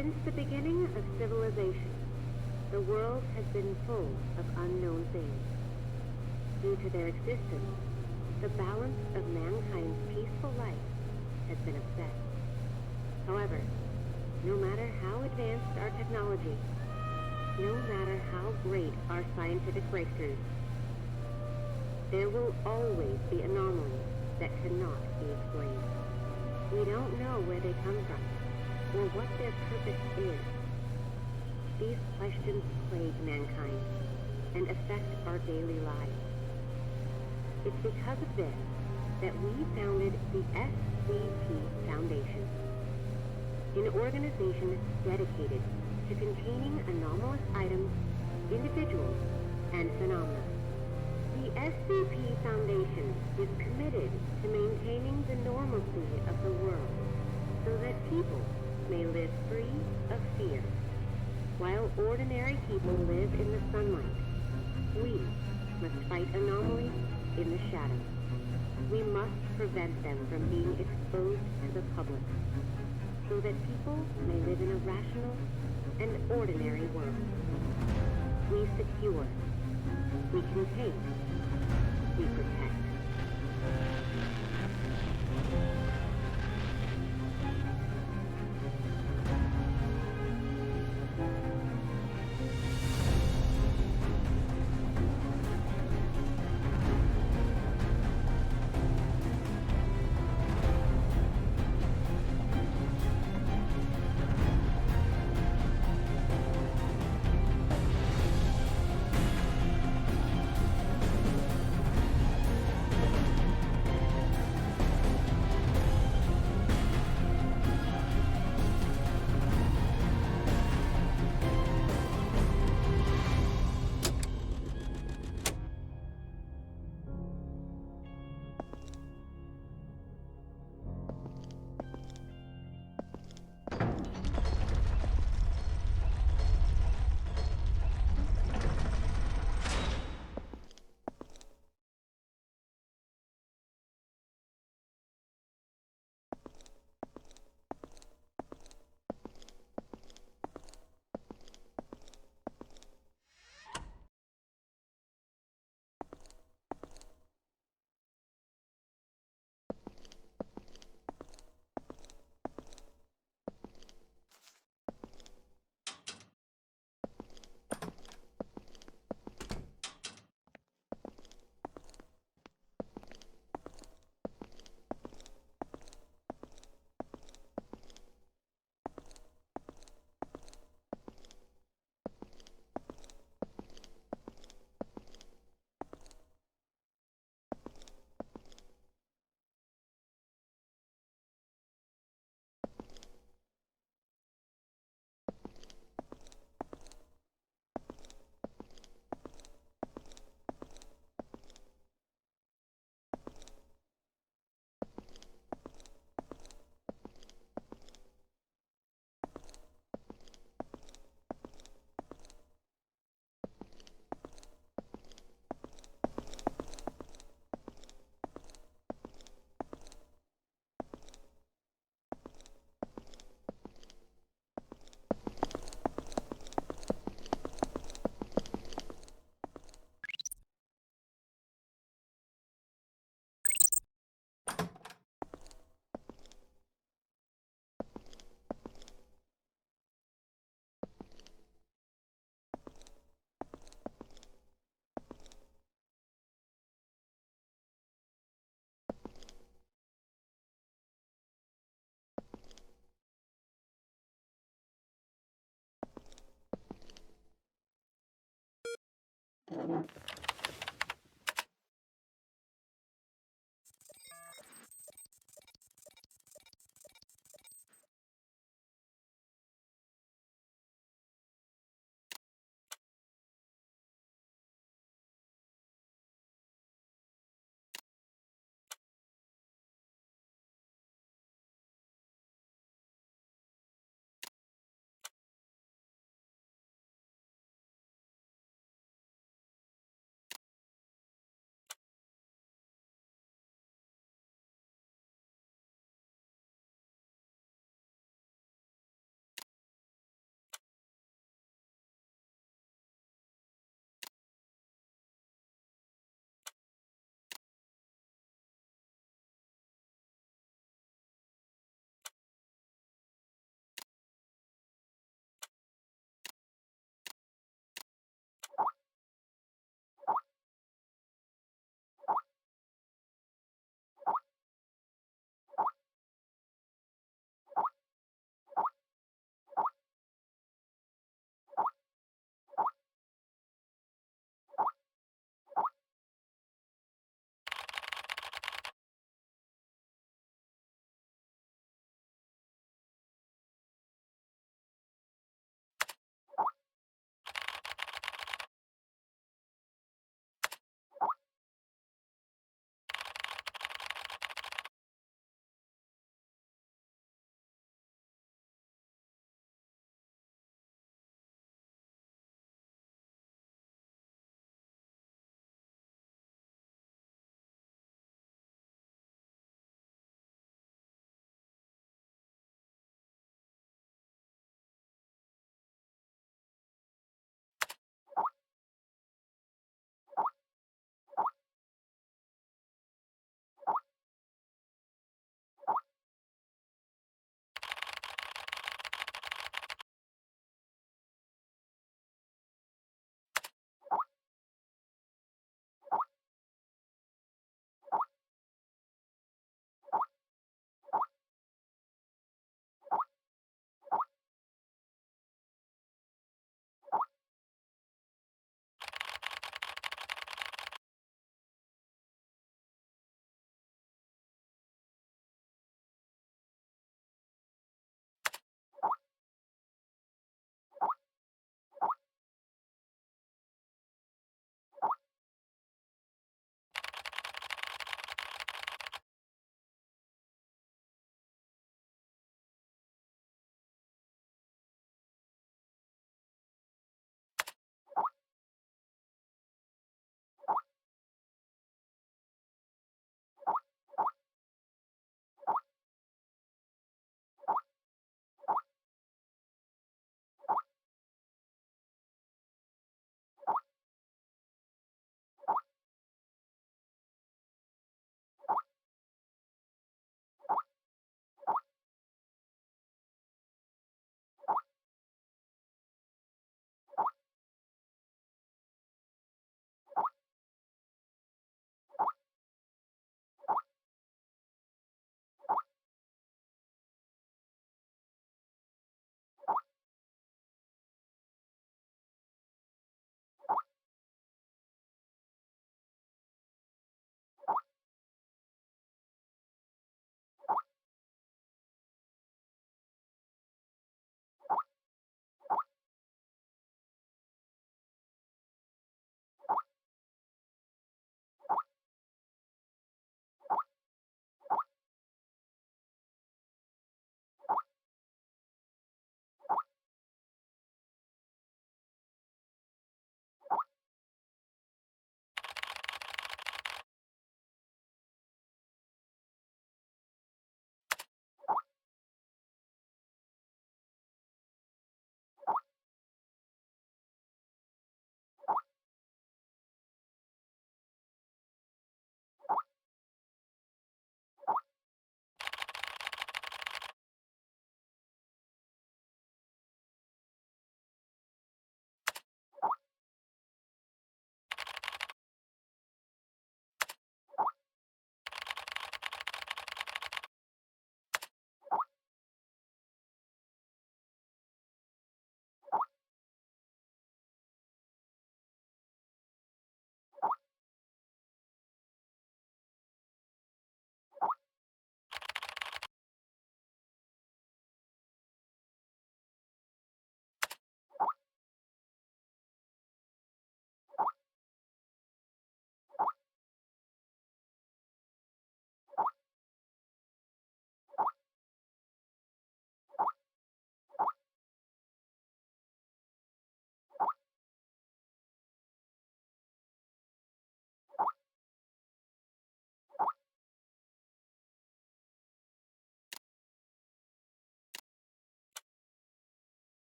Since the beginning of civilization, the world has been full of unknown things. Due to their existence, the balance of mankind's peaceful life has been upset. However, no matter how advanced our technology, no matter how great our scientific breakthroughs, there will always be anomalies that cannot be explained. We don't know where they come from, or what their purpose is. These questions plague mankind and affect our daily lives. It's because of this that we founded the SCP Foundation, an organization dedicated to containing anomalous items, individuals, and phenomena. The SCP Foundation is committed to maintaining the normalcy of the world so that people may live free of fear. While ordinary people live in the sunlight, we must fight anomalies in the shadows. We must prevent them from being exposed to the public, so that people may live in a rational and ordinary world. We secure, we contain, we protect.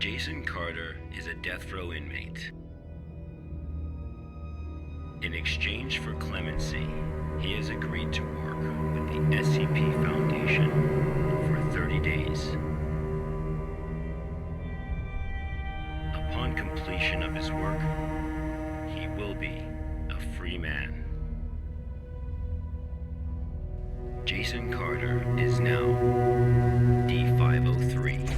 Jason Carter is a death row inmate. In exchange for clemency, he has agreed to work with the SCP Foundation for 30 days. Upon completion of his work, he will be a free man. Jason Carter is now D503.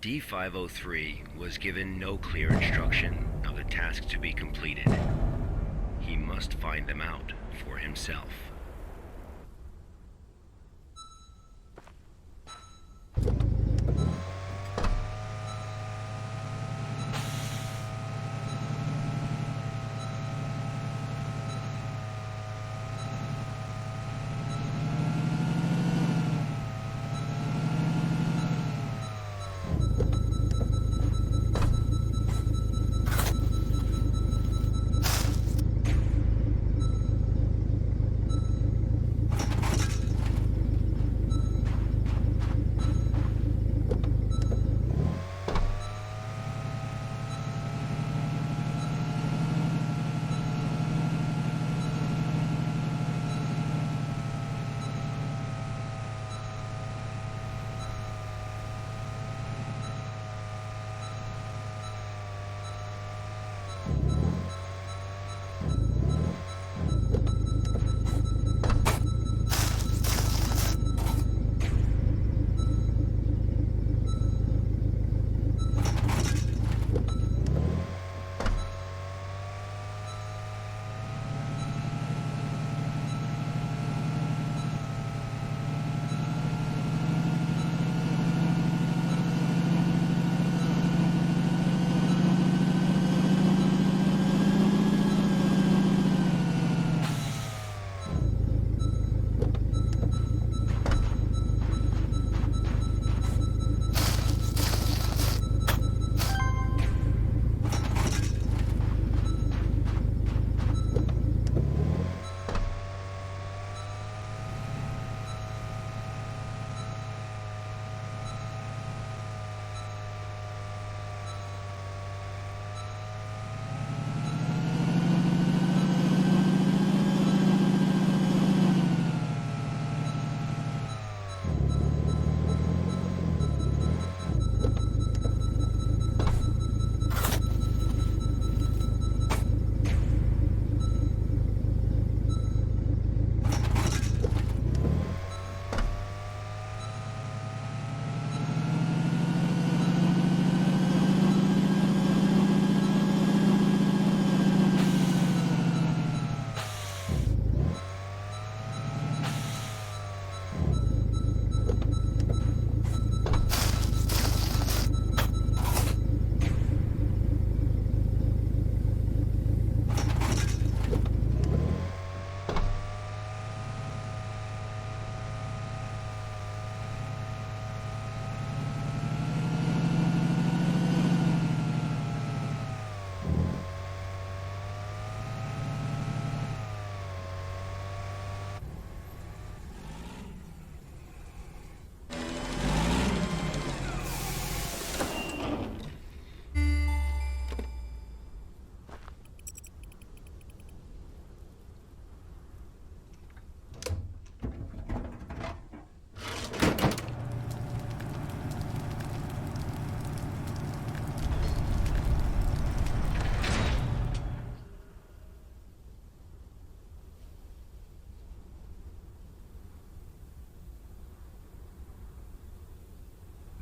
D503 was given no clear instruction of the task to be completed. He must find them out for himself.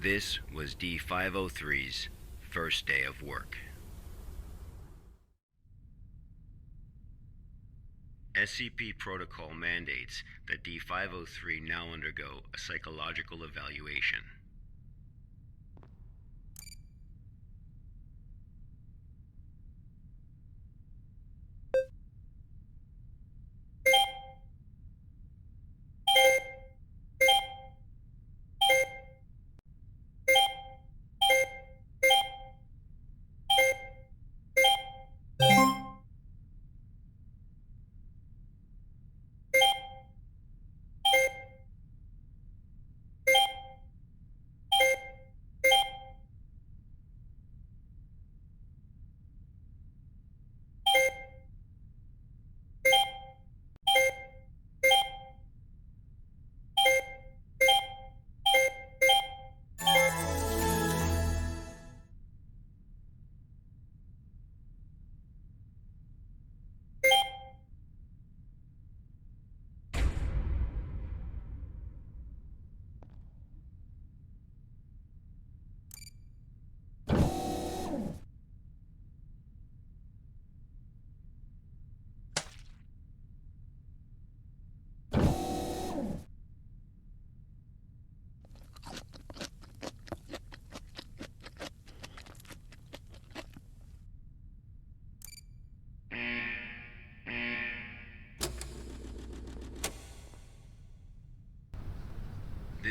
This was D503's first day of work. SCP protocol mandates that D503 now undergo a psychological evaluation.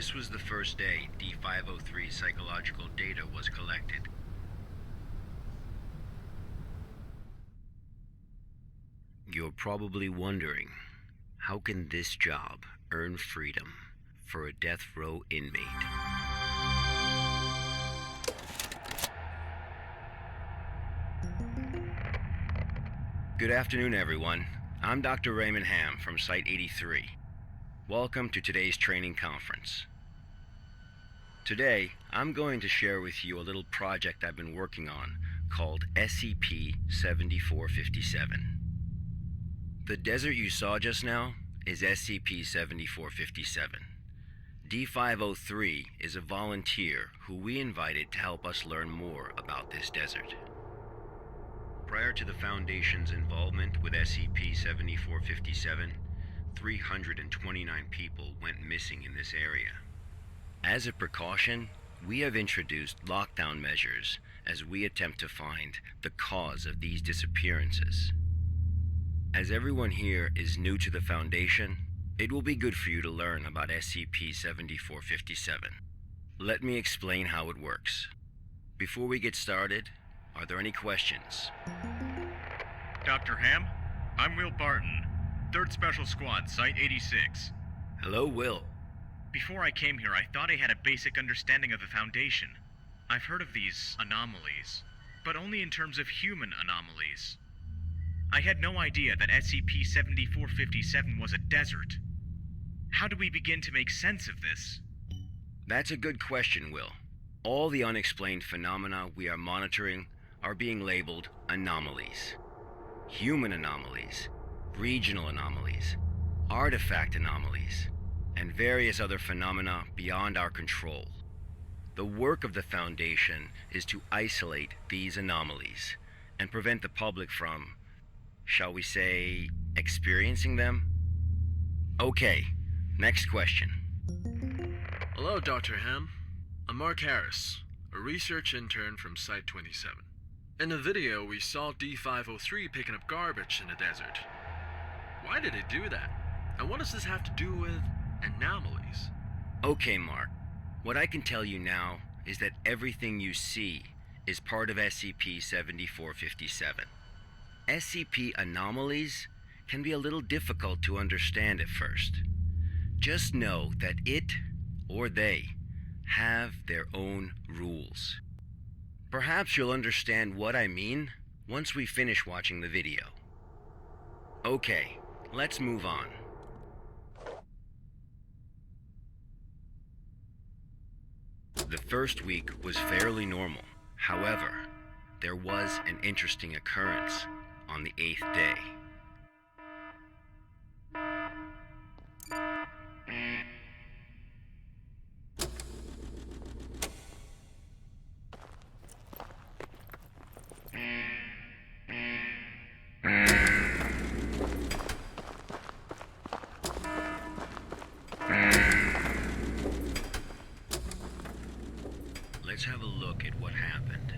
This was the first day D503 psychological data was collected. You're probably wondering, how can this job earn freedom for a death row inmate? Good afternoon, everyone. I'm Dr. Raymond Ham from Site 83. Welcome to today's training conference. Today, I'm going to share with you a little project I've been working on called SCP-7457. The desert you saw just now is SCP-7457. D503 is a volunteer who we invited to help us learn more about this desert. Prior to the Foundation's involvement with SCP-7457, 329 people went missing in this area. As a precaution, we have introduced lockdown measures as we attempt to find the cause of these disappearances. As everyone here is new to the Foundation, it will be good for you to learn about SCP-7457. Let me explain how it works. Before we get started, are there any questions? Dr. Ham, I'm Will Barton, 3rd Special Squad, Site 86. Hello, Will. Before I came here, I thought I had a basic understanding of the Foundation. I've heard of these anomalies, but only in terms of human anomalies. I had no idea that SCP-7457 was a desert. How do we begin to make sense of this? That's a good question, Will. All the unexplained phenomena we are monitoring are being labeled anomalies. Human anomalies, regional anomalies, artifact anomalies, and various other phenomena beyond our control. The work of the Foundation is to isolate these anomalies and prevent the public from, shall we say, experiencing them? Okay, next question. Hello, Dr. Ham. I'm Mark Harris, a research intern from Site 27. In the video, we saw D503 picking up garbage in the desert. Why did it do that? And what does this have to do with anomalies? Okay, Mark. What I can tell you now is that everything you see is part of SCP-7457. SCP anomalies can be a little difficult to understand at first. Just know that it, or they, have their own rules. Perhaps you'll understand what I mean once we finish watching the video. Okay, let's move on. The first week was fairly normal. However, there was an interesting occurrence on the 8th day. let's have a look at what happened.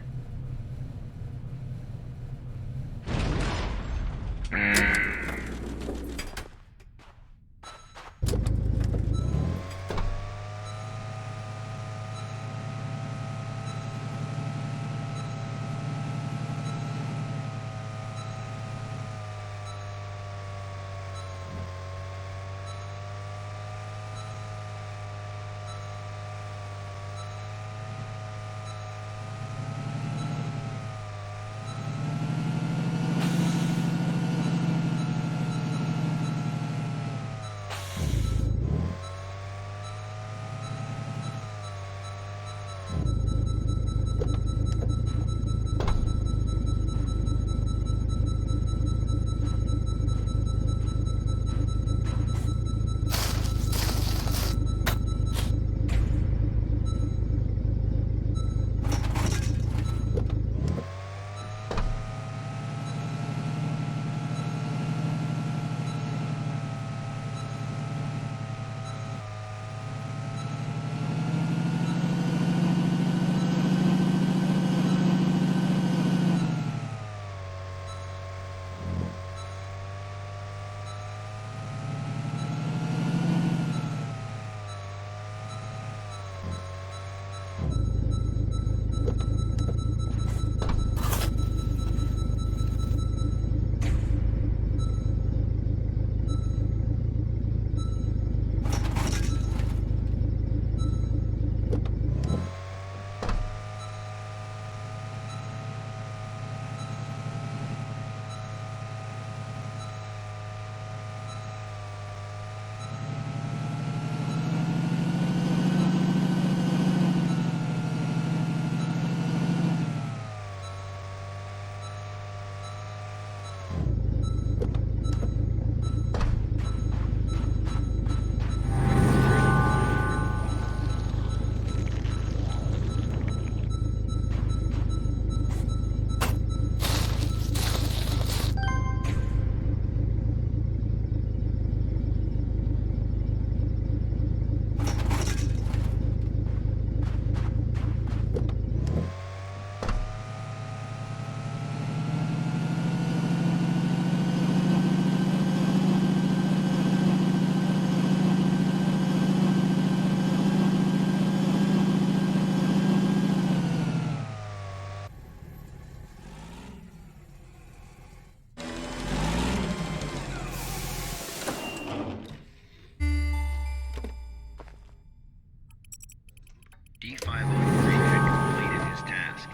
D503 had completed his task.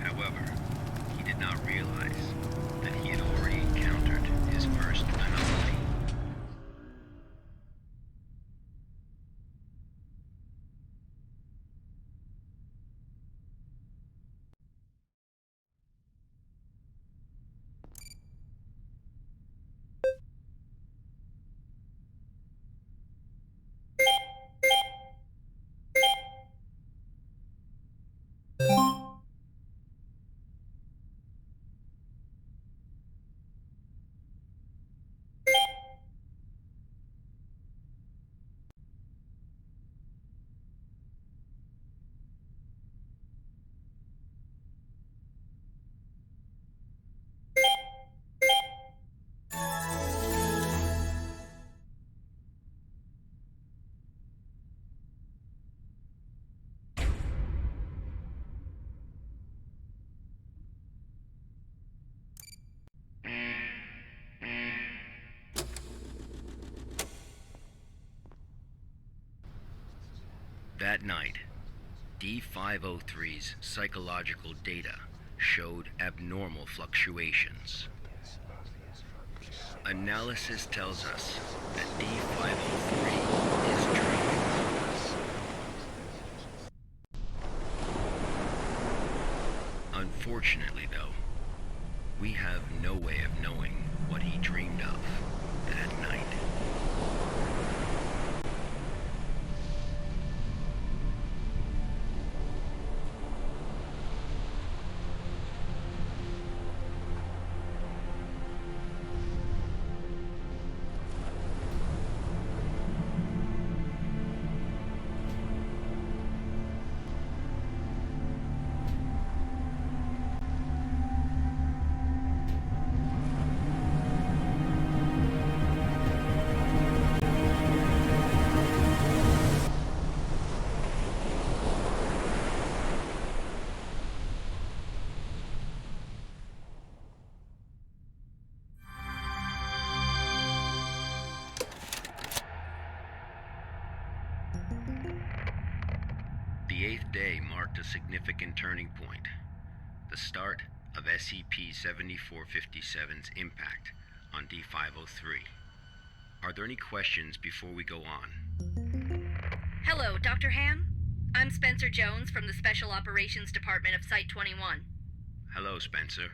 However, he did not realize that he had already encountered his first anomaly. That night, D503's psychological data showed abnormal fluctuations. Analysis tells us that D503 is dreaming. Unfortunately, though, we have no way of knowing what he dreamed of that night. The 8th day marked a significant turning point, the start of SCP-7457's impact on D503. Are there any questions before we go on? Hello, Dr. Ham. I'm Spencer Jones from the Special Operations Department of Site-21. Hello, Spencer.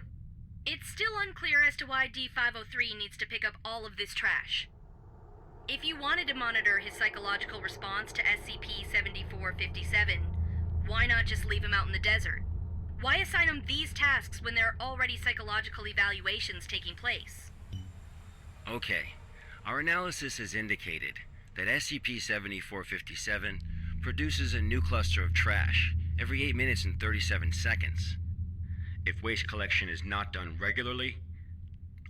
It's still unclear as to why D503 needs to pick up all of this trash. If you wanted to monitor his psychological response to SCP-7457, why not just leave him out in the desert? Why assign him these tasks when there are already psychological evaluations taking place? Okay, our analysis has indicated that SCP-7457 produces a new cluster of trash every 8 minutes and 37 seconds. If waste collection is not done regularly,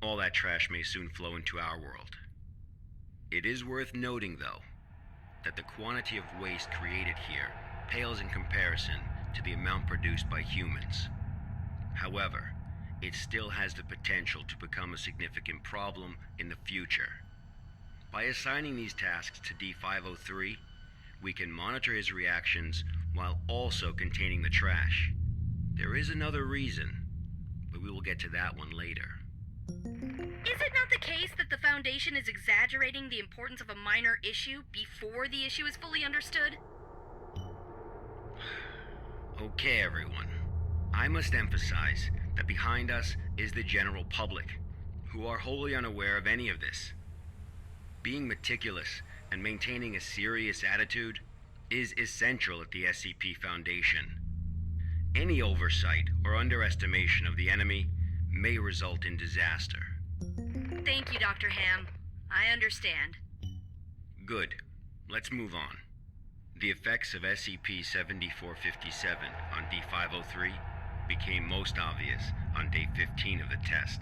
all that trash may soon flow into our world. It is worth noting, though, that the quantity of waste created here pales in comparison to the amount produced by humans. However, it still has the potential to become a significant problem in the future. By assigning these tasks to D503, we can monitor his reactions while also containing the trash. There is another reason, but we will get to that one later. Is it not the case that the Foundation is exaggerating the importance of a minor issue before the issue is fully understood? Okay, everyone. I must emphasize that behind us is the general public, who are wholly unaware of any of this. Being meticulous and maintaining a serious attitude is essential at the SCP Foundation. Any oversight or underestimation of the enemy may result in disaster. Thank you, Dr. Ham. I understand. Good. Let's move on. The effects of SCP-7457 on D503 became most obvious on day 15 of the test.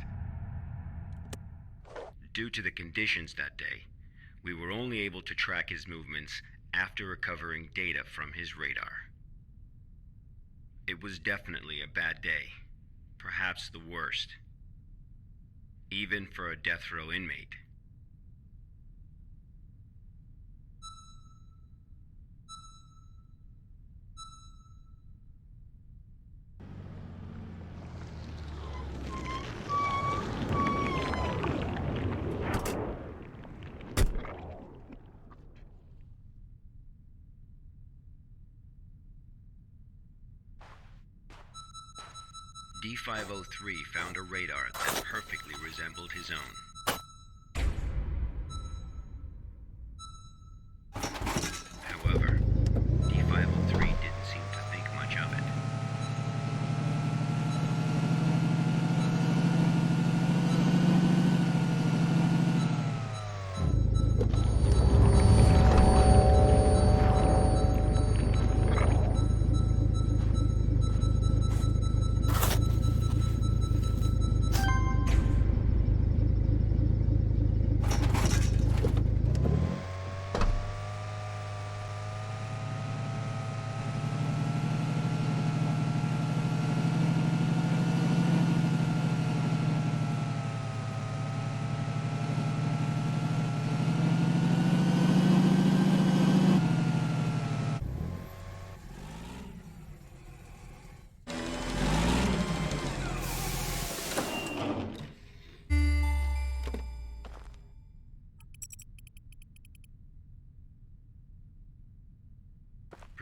Due to the conditions that day, we were only able to track his movements after recovering data from his radar. It was definitely a bad day, perhaps the worst, even for a death row inmate. D503 found a radar that perfectly resembled his own. However, D503 didn't seem to think much of it.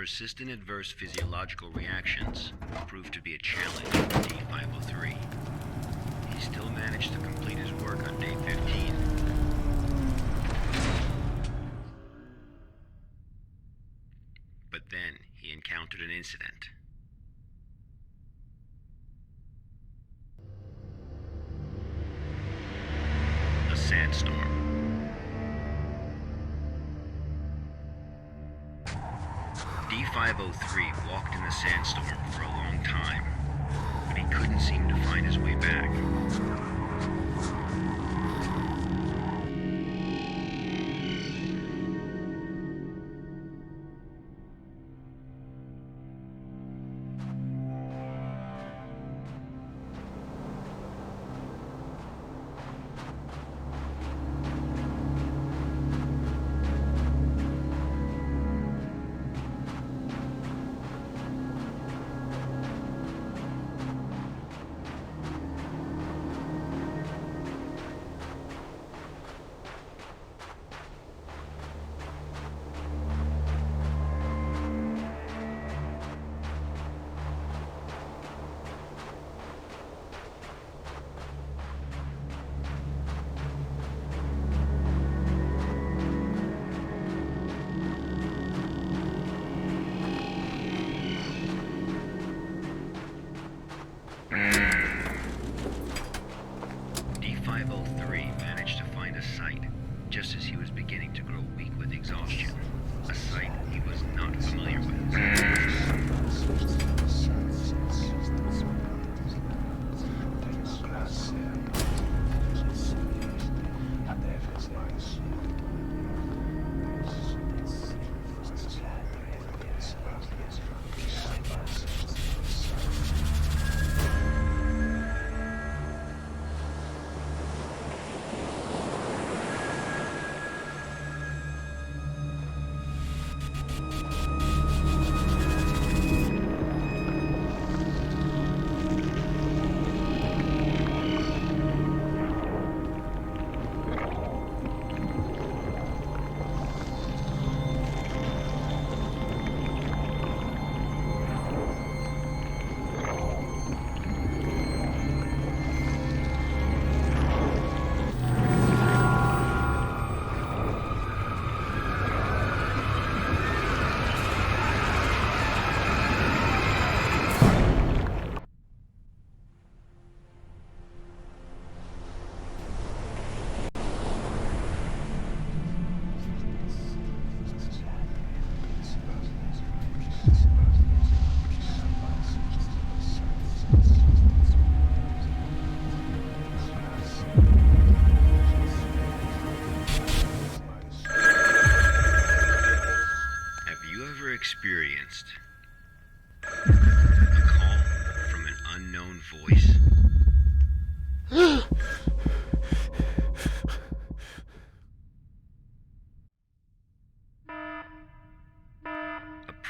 Persistent adverse physiological reactions proved to be a challenge for D503. He still managed to complete his work on day 15. But then he encountered an incident. A sandstorm. D503 walked in the sandstorm for a long time, but he couldn't seem to find his way back.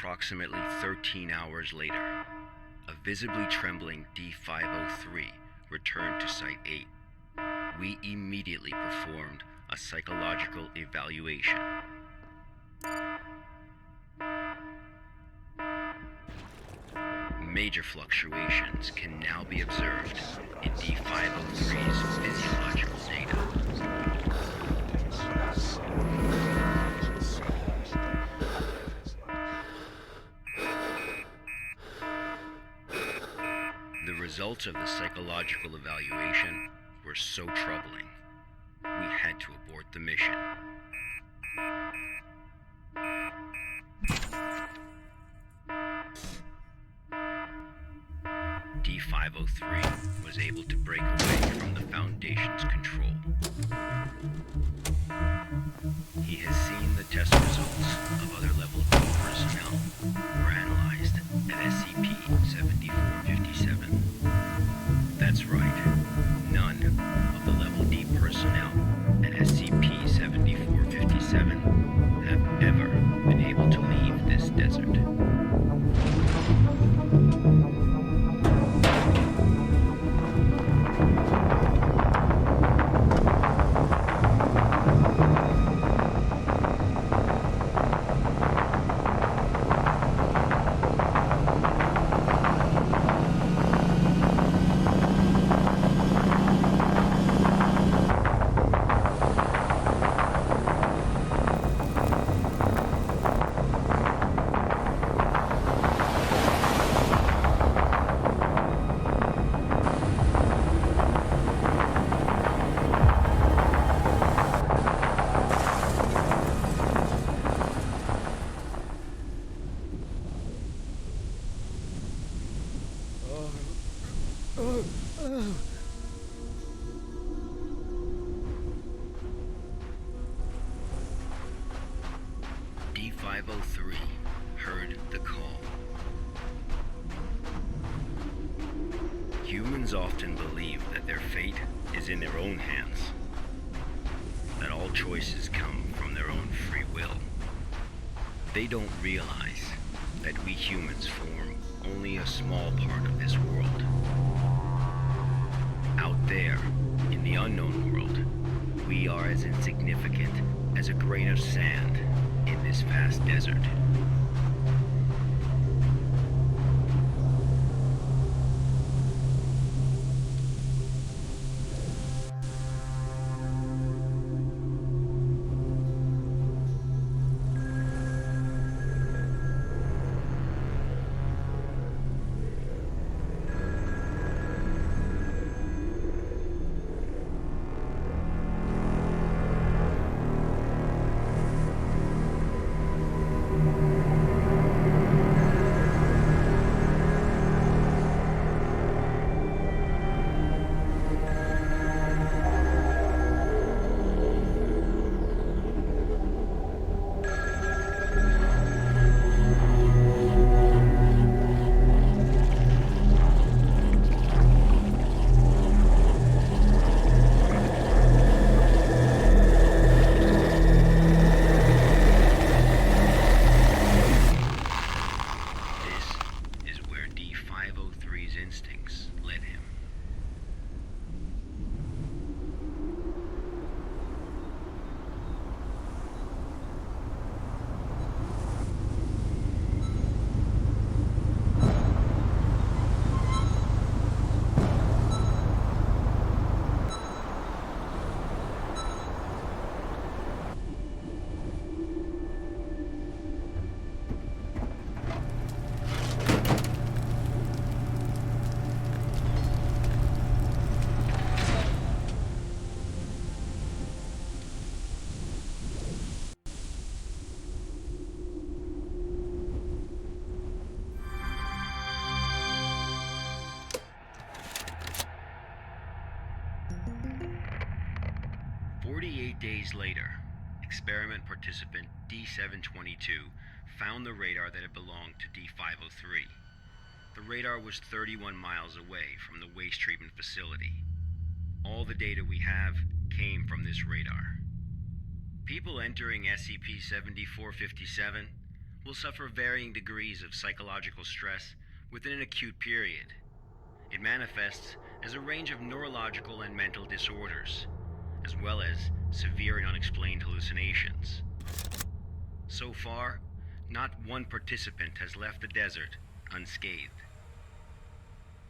approximately 13 hours later, a visibly trembling D503 returned to Site 8. We immediately performed a psychological evaluation. Major fluctuations can now be observed in D503's physiological data. The results of the psychological evaluation were so troubling, we had to abort the mission. D503 was able to break away from the Foundation's control. He has seen the test results of other Level D personnel were analyzed at SCP-7457. That's right, none of the Level D personnel at SCP-7457 have ever been able to leave this desert. D503 heard the call. Humans often believe that their fate is in their own hands, that all choices come from their own free will. They don't realize that we humans form only a small part of this world. Out there, in the unknown world, we are as insignificant as a grain of sand in this vast desert. Instincts led him. Days later, experiment participant D722 found the radar that had belonged to D503. The radar was 31 miles away from the waste treatment facility. All the data we have came from this radar. People entering SCP-7457 will suffer varying degrees of psychological stress within an acute period. It manifests as a range of neurological and mental disorders, as well as severe and unexplained hallucinations. So far, not one participant has left the desert unscathed.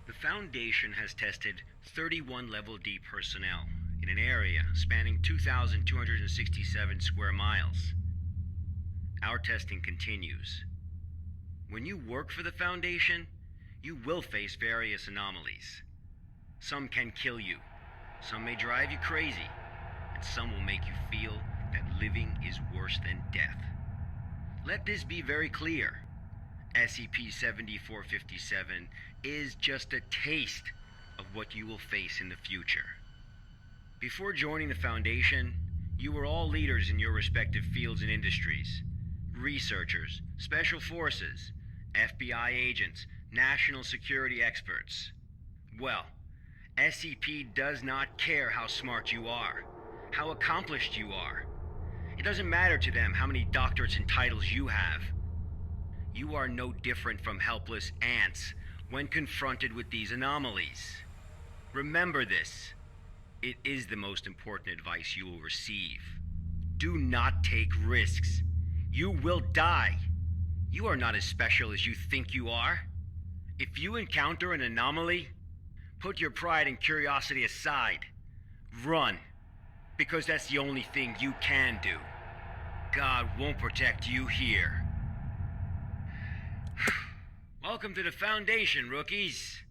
The Foundation has tested 31 Level D personnel in an area spanning 2,267 square miles. Our testing continues. When you work for the Foundation, you will face various anomalies. Some can kill you, some may drive you crazy, and some will make you feel that living is worse than death. Let this be very clear. SCP-7457 is just a taste of what you will face in the future. Before joining the Foundation, you were all leaders in your respective fields and industries. Researchers, special forces, FBI agents, national security experts. Well, SCP does not care how smart you are, how accomplished you are. It doesn't matter to them how many doctorates and titles you have. You are no different from helpless ants when confronted with these anomalies. Remember this. It is the most important advice you will receive. Do not take risks. You will die. You are not as special as you think you are. If you encounter an anomaly, put your pride and curiosity aside. Run, because that's the only thing you can do. God won't protect you here. Welcome to the Foundation, rookies.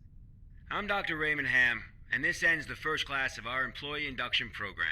I'm Dr. Raymond Ham, and this ends the first class of our employee induction program.